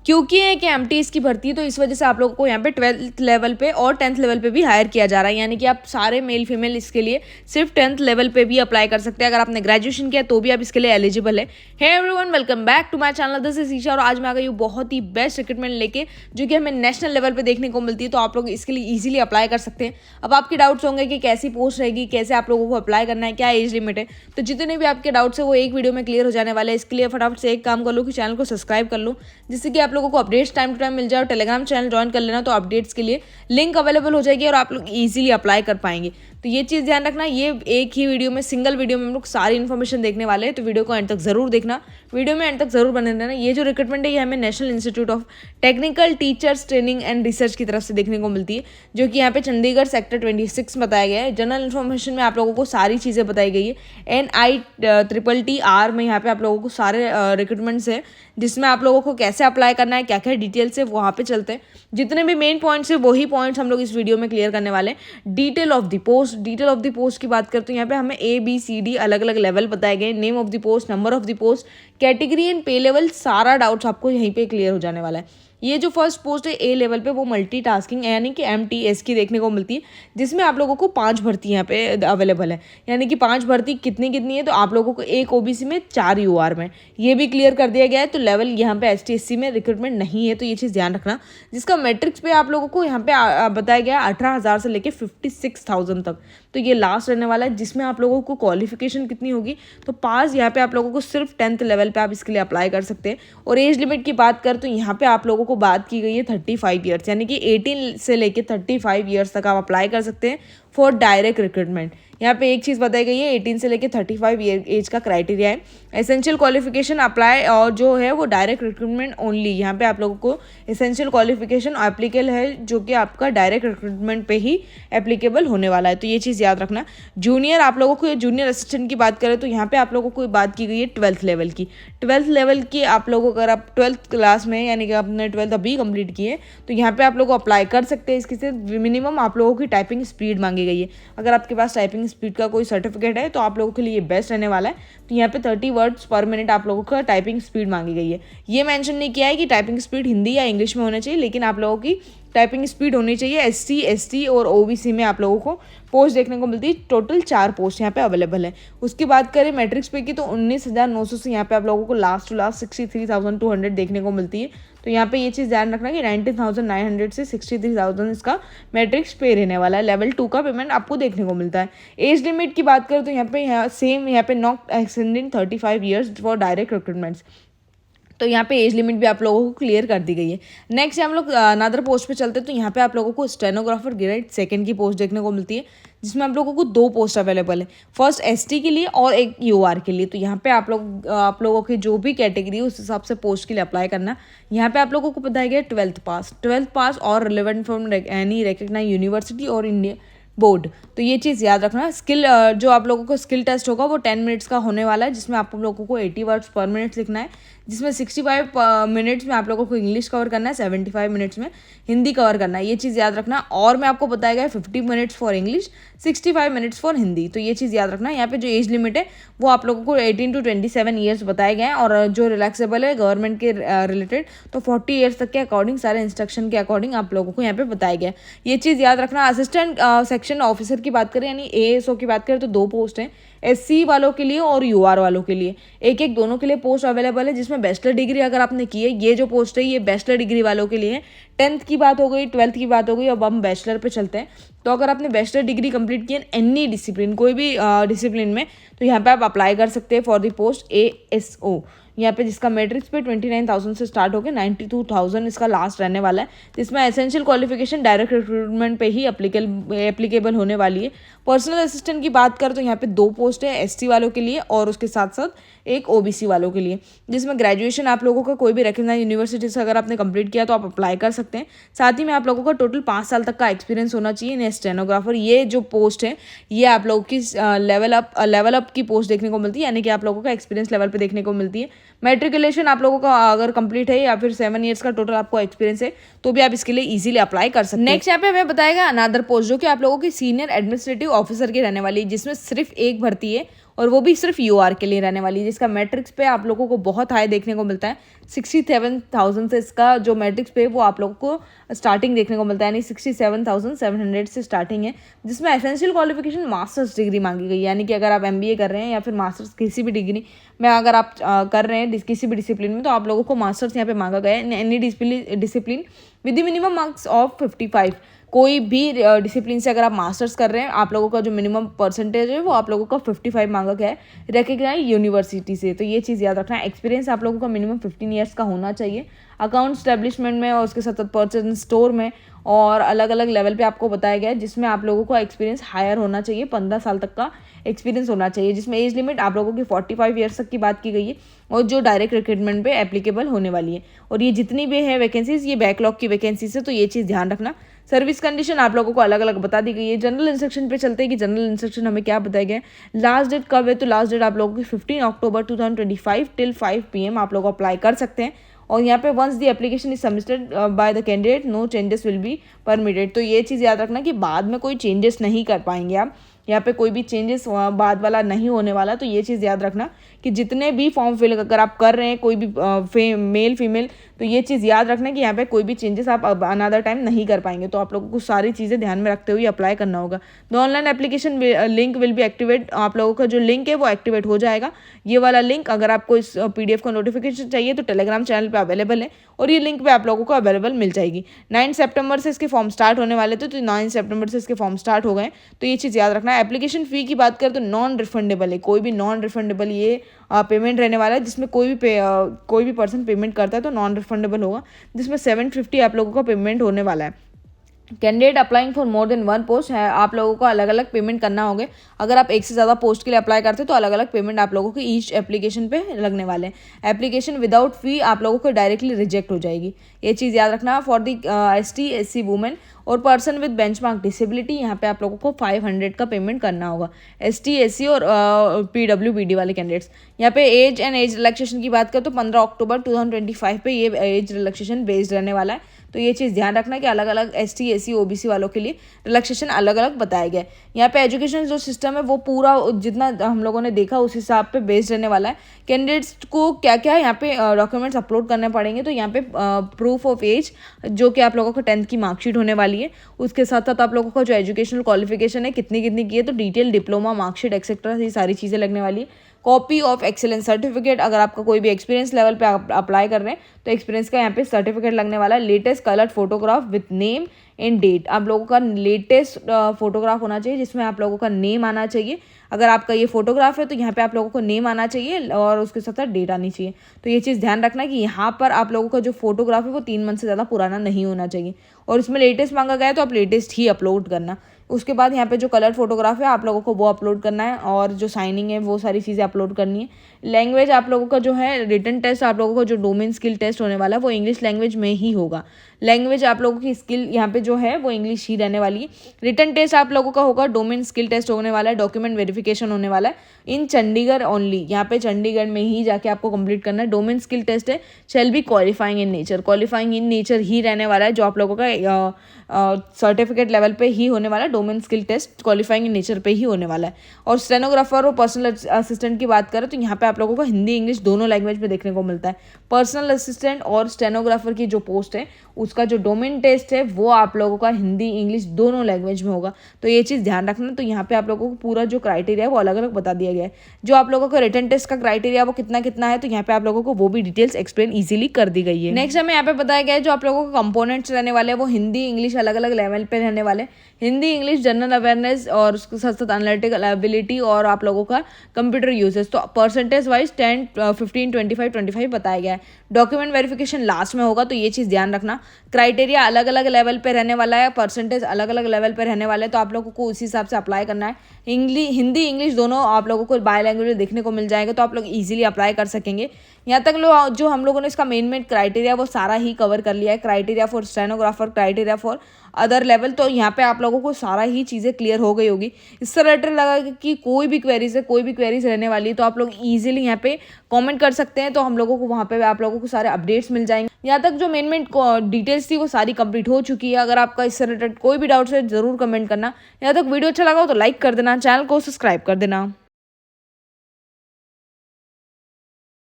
क्योंकि एक एमटीएस की भर्ती है तो इस वजह से आप लोगों को यहाँ पे 12th लेवल पे और 10th लेवल पे भी हायर किया जा रहा है, यानी कि आप सारे मेल फीमेल इसके लिए सिर्फ 10th लेवल पे भी अप्लाई कर सकते हैं। अगर आपने ग्रेजुएशन किया तो भी आप इसके लिए एलिजिबल है। Hey everyone, welcome back to my channel, this is Isha और आज मैं आ गई हूँ बहुत ही बेस्ट रिक्रूटमेंट लेके जो कि हमें नेशनल लेवल पे देखने को मिलती है, तो आप लोग इसके लिए ईजिली अप्लाई कर सकते हैं। अब आपके डाउट्स होंगे कि कैसी पोस्ट रहेगी, कैसे आप लोगों को अप्लाई करना है, क्या एज लिमिट है, तो जितने भी आपके डाउट्स है वो एक वीडियो में क्लियर हो जाने वाले हैं। इसके लिए फटाफट से एक काम कर लो कि चैनल को सब्सक्राइब कर लो, जिससे कि आप लोगों को अपडेट्स टाइम टू टाइम मिल जाए। और टेलीग्राम चैनल ज्वाइन कर लेना, तो अपडेट्स के लिए लिंक अवेलेबल हो जाएगी और आप लोग इजीली अप्लाई कर पाएंगे। तो ये चीज़ ध्यान रखना, ये एक ही वीडियो में, सिंगल वीडियो में हम लोग सारी इन्फॉर्मेशन देखने वाले हैं, तो वीडियो को एंड तक जरूर देखना, वीडियो में एंड तक जरूर बने रहना। ये जो रिक्रूटमेंट है ये हमें national institute of technical teachers training and research की तरफ से देखने को मिलती है, जो कि यहाँ पे चंडीगढ़ सेक्टर 26 बताया गया है। जनरल इन्फॉर्मेशन में आप लोगों को सारी चीज़ें बताई गई है। NITTR में यहाँ पे आप लोगों को सारे रिक्रूटमेंट्स है, जिसमें आप लोगों को कैसे अप्लाई करना है, क्या क्या डिटेल्स है, वहाँ पे चलते हैं। जितने भी मेन पॉइंट्स है वही पॉइंट्स हम लोग इस वीडियो में क्लियर करने वाले हैं। डिटेल ऑफ द पोस्ट की बात करते हैं, यहाँ पे हमें ABCD अलग अलग लेवल बताए गए, name of the post, number of the post, category and पे लेवल, सारा डाउट्स आपको यहीं पे क्लियर हो जाने वाला है। ये जो फर्स्ट पोस्ट है A लेवल पे, वो मल्टीटास्किंग यानी कि MTS की देखने को मिलती है, जिसमें आप लोगों को 5 भर्ती यहाँ पे अवेलेबल है। यानी कि 5 भर्ती कितनी है, तो आप लोगों को एक OBC में 4 UR में, ये भी क्लियर कर दिया गया है। तो लेवल यहाँ पे ST/SC में रिक्रूटमेंट नहीं है, तो ये चीज़ ध्यान रखना। जिसका मैट्रिक्स पे आप लोगों को यहाँ पे बताया गया 18,000 से लेके 56,000 तक, तो ये लास्ट रहने वाला है। जिसमें आप लोगों को क्वालिफिकेशन कितनी होगी, तो पास यहाँ पे आप लोगों को सिर्फ 10th लेवल पे आप इसके लिए अप्लाई कर सकते हैं। और एज लिमिट की बात कर तो यहाँ पे आप लोगों को बात की गई है 35 ईयर्स, यानी कि 18 से लेके 35 ईयर्स तक आप अप्लाई कर सकते हैं फॉर डायरेक्ट रिक्रूटमेंट। यहाँ पे एक चीज़ बताई गई है, 18 से लेके 35 ईयर एज का क्राइटेरिया है। एसेंशियल क्वालिफिकेशन अप्लाई और जो है वो डायरेक्ट रिक्रूटमेंट ओनली, यहाँ पे आप लोगों को एसेंशियल क्वालिफिकेशन एप्लीकेबल है, जो कि आपका डायरेक्ट रिक्रूटमेंट पे ही एप्लीकेबल होने वाला है, तो ये चीज़ याद रखना। जूनियर आप लोगों को, जूनियर असिस्टेंट की बात करें तो यहाँ पे आप लोगों को बात की गई है 12th लेवल की। 12th लेवल की आप लोगों, अगर आप 12th क्लास में यानी कि आपने 12th अभी कंप्लीट किए, तो यहाँ पे आप लोग अप्लाई कर सकते हैं। इसके से मिनिमम आप लोगों की टाइपिंग स्पीड मांगी गई है। अगर आपके पास टाइपिंग स्पीड का कोई सर्टिफिकेट है तो आप लोगों के लिए बेस्ट रहने वाला है। तो यहाँ पे 30 वर्ड्स पर मिनट आप लोगों का टाइपिंग स्पीड मांगी गई है। ये मेंशन नहीं किया है कि टाइपिंग स्पीड हिंदी या इंग्लिश में होना चाहिए, लेकिन आप लोगों की टाइपिंग स्पीड होनी चाहिए। SC ST और OBC में आप लोगों को पोस्ट देखने को मिलती है। टोटल 4 पोस्ट यहाँ पे अवेलेबल है। उसकी बात करें मैट्रिक्स पे की, तो 19,900 से यहाँ पे आप लोगों को लास्ट टू लास्ट 63,200 देखने को मिलती है। तो यहाँ पे ये चीज़ ध्यान रखना कि 19,900 से 63,000 इसका मैट्रिक्स पे रहने वाला है। लेवल 2 का पेमेंट आपको देखने को मिलता है। एज लिमिट की बात करें तो यहाँ पे not extending 35 years for direct recruitments, तो यहाँ पे एज लिमिट भी आप लोगों को क्लियर कर दी गई है। नेक्स्ट हम लोग अनदर पोस्ट पे चलते हैं, तो यहाँ पे आप लोगों को स्टेनोग्राफर ग्रेड 2 की पोस्ट देखने को मिलती है, जिसमें आप लोगों को 2 पोस्ट अवेलेबल है, फर्स्ट ST के लिए और एक UR के लिए। तो यहाँ पे आप लोगों की जो भी कैटेगरी है उस हिसाब से पोस्ट के लिए अप्लाई करना। यहाँ पे आप लोगों को बताया गया 12th पास और relevant from any recognised university और इंडिया बोर्ड। तो ये चीज़ याद रखना। स्किल जो आप लोगों को स्किल टेस्ट होगा वो 10 मिनट्स का होने वाला है, जिसमें आप लोगों को 80 वर्ड्स पर मिनट लिखना है, जिसमें 65 मिनट्स में आप लोगों को इंग्लिश कवर करना है, 75 मिनट्स में हिंदी कवर करना है। ये चीज़ याद रखना। और मैं आपको बताया गया 50 minutes for English, 65 minutes for Hindi, तो ये चीज़ याद रखना। यहाँ पे जो एज लिमिट है वो आप लोगों को 18 to 27 ईयर्स बताए गए हैं, और जो रिलैक्सेबल है गवर्नमेंट के रिलेटेड तो 40 ईयर्स तक के अकॉर्डिंग, सारे इंस्ट्रक्शन के अकॉर्डिंग आप लोगों को यहाँ पे बताया गया। ये चीज़ याद रखना। असिस्टेंट सेक्शन ऑफिसर की बात करें यानी ASO की बात करें तो 2 पोस्ट हैं, SC वालों के लिए और UR वालों के लिए। एक दोनों के लिए पोस्ट अवेलेबल है, जिसमें बैचलर डिग्री अगर आपने की है, ये जो पोस्ट है ये बैचलर डिग्री वालों के लिए है। 10th की बात हो गई, 12th की बात हो गई, अब हम बैचलर पे चलते हैं। तो अगर आपने बैचलर डिग्री कंप्लीट की है एनी डिसिप्लिन, कोई भी डिसिप्लिन में, तो यहाँ पे आप अप्लाई कर सकते हैं फॉर द पोस्ट ASO, यहाँ पे जिसका मैट्रिक्स पे 29,000 से स्टार्ट होकर 92,000 इसका लास्ट रहने वाला है, जिसमें एसेंशियल क्वालिफिकेशन डायरेक्ट रिक्रूटमेंट पे ही एप्लीकेबल होने वाली है। पर्सनल असिस्टेंट की बात कर तो यहाँ पे 2 पोस्ट है, ST वालों के लिए और उसके साथ साथ एक OBC वालों के लिए, जिसमें ग्रेजुएशन आप लोगों का कोई भी रिकग्नाइज्ड यूनिवर्सिटी से अगर आपने कंप्लीट किया तो आप अप्लाई कर सकते हैं। साथ ही में आप लोगों का टोटल 5 साल तक का एक्सपीरियंस होना चाहिए। स्टेनोग्राफर ये जो पोस्ट है ये आप लोगों की लेवल अप की पोस्ट देखने को मिलती है, यानी कि आप लोगों का एक्सपीरियंस लेवल पे देखने को मिलती है। मैट्रिकुलेशन आप लोगों का अगर कंप्लीट है या फिर 7 ईयर्स का टोटल आपको एक्सपीरियंस है तो भी आप इसके लिए इजीली अप्लाई कर सकते हैं। नेक्स्ट यहाँ पे हमें बताएगा अनदर पोस्ट, जो कि आप लोगों की सीनियर एडमिनिस्ट्रेटिव ऑफिसर की रहने वाली है, जिसमें सिर्फ एक भर्ती है और वो भी सिर्फ यूआर के लिए रहने वाली है, जिसका मैट्रिक्स पे आप लोगों को बहुत हाई देखने को मिलता है। 67,000 से इसका जो मैट्रिक्स पे वो आप लोगों को स्टार्टिंग देखने को मिलता है, यानी 67,700 से स्टार्टिंग है, जिसमें एसेंशियल क्वालिफिकेशन मास्टर्स डिग्री मांगी गई है। यानी कि अगर आप MBA कर रहे हैं या फिर मास्टर्स किसी भी डिग्री में अगर आप कर रहे हैं किसी भी डिसिप्लिन में, तो आप लोगों को मास्टर्स यहाँ पे मांगा गया है, any discipline with the minimum marks of 55। कोई भी डिसिप्लिन से अगर आप मास्टर्स कर रहे हैं, आप लोगों का जो मिनिमम परसेंटेज है वो आप लोगों का 55 मांगा गया है रिकग्नाइज्ड यूनिवर्सिटी से। तो ये चीज़ याद रखना है। एक्सपीरियंस आप लोगों का मिनिमम 15 ईयर्स का होना चाहिए अकाउंट स्टैब्लिशमेंट में और उसके साथ पर्चेज स्टोर में, और अलग अलग लेवल पे आपको बताया गया है, जिसमें आप लोगों का एक्सपीरियंस हायर होना चाहिए, 15 साल तक का एक्सपीरियंस होना चाहिए, जिसमें एज लिमिट आप लोगों की 45 ईयर्स तक की बात की गई है, और जो डायरेक्ट रिक्रूटमेंट पे एप्लीकेबल होने वाली है। और ये जितनी भी है वैकेंसीज, ये बैकलॉग की वैकेंसीज है, तो ये चीज़ ध्यान रखना। सर्विस कंडीशन आप लोगों को अलग अलग बता दी गई है। जनरल इंस्ट्रक्शन पे चलते हैं कि जनरल इंस्ट्रक्शन हमें क्या बताया गया है। लास्ट डेट कब है, तो लास्ट डेट आप लोगों की 15 अक्टूबर 2025 टिल 5 PM आप लोग अप्लाई कर सकते हैं। और यहाँ पे once the application is submitted by the candidate no changes will be permitted. तो ये चीज़ याद रखना कि बाद में कोई चेंजेस नहीं कर पाएंगे आप, यहाँ पे कोई भी चेंजेस बाद वाला नहीं होने वाला। तो ये चीज़ याद रखना कि जितने भी फॉर्म फिल अगर आप कर रहे हैं कोई भी मेल फीमेल, तो ये चीज़ याद रखना कि यहाँ पे कोई भी चेंजेस आप अनदर टाइम नहीं कर पाएंगे। तो आप लोगों को सारी चीज़ें ध्यान में रखते हुए अप्लाई करना होगा। The online application link will be activate. आप लोगों का जो लिंक है वो एक्टिवेट हो जाएगा। ये वाला लिंक अगर आपको इस PDF का नोटिफिकेशन चाहिए तो टेलीग्राम चैनल पर अवेलेबल है, और ये लिंक पे आप लोगों को अवेलेबल मिल जाएगी। 9 सितंबर से इसके फॉर्म स्टार्ट होने वाले थे, तो 9 सितंबर से इसके फॉर्म स्टार्ट हो गए। तो ये चीज़ याद रखना है। एप्लीकेशन फ़ी की बात करें तो नॉन रिफंडेबल है, कोई भी नॉन रिफंडेबल ये पेमेंट रहने वाला है, जिसमें कोई भी पर्सन पेमेंट करता है तो नॉन रिफंडेबल होगा, जिसमें 750 आप लोगों का पेमेंट होने वाला है। Candidate applying for more than 1 post है, आप लोगों को अलग अलग पेमेंट करना होगा। अगर आप एक से ज़्यादा पोस्ट के लिए अप्लाई करते हैं तो अलग अलग पेमेंट आप लोगों की ईच एप्लीकेशन पे लगने वाले हैं। एप्लीकेशन विदाउट फी आप लोगों को डायरेक्टली रिजेक्ट हो जाएगी, ये चीज़ याद रखना। For the ST SC women और पर्सन विद बेंचमार्क डिसेबिलिटी, यहाँ पे आप लोगों को 500 का पेमेंट करना होगा। ST SC और PWBD वाले कैंडिडेट्स। यहाँ पे एज एंड एज रिलैक्सेशन की बात करें तो 15 अक्टूबर 2025 पे ये एज रिलैक्सेशन बेस्ड रहने वाला है। तो ये चीज़ ध्यान रखना कि अलग अलग ST SC OBC वालों के लिए रिलैक्सेशन अलग अलग बताया गया है। यहाँ पे एजुकेशन जो सिस्टम है वो पूरा जितना हम लोगों ने देखा उस हिसाब पे बेस्ड रहने वाला है। कैंडिडेट्स को क्या क्या यहाँ पे डॉक्यूमेंट्स अपलोड करने पड़ेंगे, तो यहाँ पे प्रूफ ऑफ एज जो कि आप लोगों को 10th की मार्कशीट होने वाली है, उसके साथ साथ आप लोगों का जो एजुकेशनल क्वालिफिकेशन है कितनी की है, तो डिटेल डिप्लोमा मार्कशीट एक्सेट्रा ये सारी चीज़ें लगने वाली है। कॉपी ऑफ एक्सीलेंस सर्टिफिकेट, अगर आपका कोई भी एक्सपीरियंस लेवल पे आप अप्लाई कर रहे हैं तो एक्सपीरियंस का यहाँ पे सर्टिफिकेट लगने वाला है। Latest coloured photograph with name and date, आप लोगों का लेटेस्ट फोटोग्राफ होना चाहिए जिसमें आप लोगों का नेम आना चाहिए। अगर आपका ये फोटोग्राफ है तो यहाँ पे आप लोगों को नेम आना चाहिए और उसके साथ साथ डेट आनी चाहिए। तो ये चीज़ ध्यान रखना कि यहाँ पर आप लोगों का जो फोटोग्राफ है वो 3 मंथ से ज़्यादा पुराना नहीं होना चाहिए, और इसमें लेटेस्ट मांगा गया है तो आप लेटेस्ट ही अपलोड करना। उसके बाद यहाँ पे जो कलर फोटोग्राफ है आप लोगों को वो अपलोड करना है, और जो साइनिंग है वो सारी चीज़ें अपलोड करनी है। लैंग्वेज आप लोगों का जो है रिटन टेस्ट आप लोगों का जो डोमेन स्किल टेस्ट होने वाला है वो इंग्लिश लैंग्वेज में ही होगा। लैंग्वेज आप लोगों की स्किल यहाँ पे जो है वो इंग्लिश ही रहने वाली है। रिटन टेस्ट आप लोगों का होगा, डोमेन स्किल टेस्ट होने वाला है, डॉक्यूमेंट वेरिफिकेशन होने वाला है इन चंडीगढ़ ओनली, यहाँ पे चंडीगढ़ में ही जाके आपको कंप्लीट करना है। डोमेन स्किल टेस्ट है shall be qualifying in nature, qualifying in nature ही रहने वाला है, जो आप लोगों का सर्टिफिकेट लेवल पे ही होने वाला है। Domain skill test qualifying in nature पे ही होने वाला है। और स्टेनोग्राफर और पर्सनल असिस्टेंट की बात करें तो यहाँ पे आप लोगों को हिंदी इंग्लिश दोनों लैंग्वेज में देखने को मिलता है। पर्सनल असिस्टेंट और स्टेनोग्राफर की जो पोस्ट है उसका जो डोमेन टेस्ट है वो आप लोगों का हिंदी इंग्लिश दोनों लैंग्वेज में होगा। तो ये चीज़ ध्यान रखना। तो यहाँ पे आप लोगों को पूरा जो क्राइटेरिया है वो अलग अलग बता दिया गया है। जो आप लोगों का रिटन टेस्ट का क्राइटेरिया वो कितना कितना है, तो यहाँ पे आप लोगों को वो भी डिटेल्स एक्सप्लेन इजीली कर दी गई है। नेक्स्ट हमें यहाँ पे बताया गया है जो आप लोगों को कंपोनेंट्स रहने वाले हैं वो हिंदी इंग्लिश अलग अलग लेवल पे रहने वाले। हिंदी इंग्लिश जनरल अवेयरनेस और उसके साथ साथ एनालिटिकल एबिलिटी और आप लोगों का कंप्यूटर यूजेस। तो परसेंटेज वाइज 10 15 25 25 बताया गया है। डॉक्यूमेंट वेरिफिकेशन लास्ट में होगा, तो ये चीज़ ध्यान रखना। क्राइटेरिया अलग अलग लेवल पे रहने वाला है, परसेंटेज अलग अलग लेवल पे रहने वाले हैं, तो आप लोगों को उसी हिसाब से अप्लाई करना है। हिंदी इंग्लिश दोनों आप लोगों को बाय लैंग्वेज देखने को मिल जाएगा, तो आप लोग इजीली अप्लाई कर सकेंगे। यहाँ तक जो हम लोगों ने इसका मेन क्राइटेरिया वो सारा ही कवर कर लिया है। Criteria for stenographer, criteria for other level, तो यहाँ पे आप लोगों को सारा ही चीज़ें क्लियर हो गई होगी। इससे रिलेटेड लगा कि कोई भी क्वेरीज रहने वाली है तो आप लोग इजीली यहाँ पे कमेंट कर सकते हैं, तो हम लोगों को वहाँ पे आप लोगों को सारे अपडेट्स मिल जाएंगे। यहाँ तक जो मेन डिटेल्स थी वो सारी कंप्लीट हो चुकी है। अगर आपका इससे रिलेटेड कोई भी डाउट्स है जरूर कमेंट करना। यहाँ तक वीडियो अच्छा लगा हो तो लाइक कर देना, चैनल को सब्सक्राइब कर देना।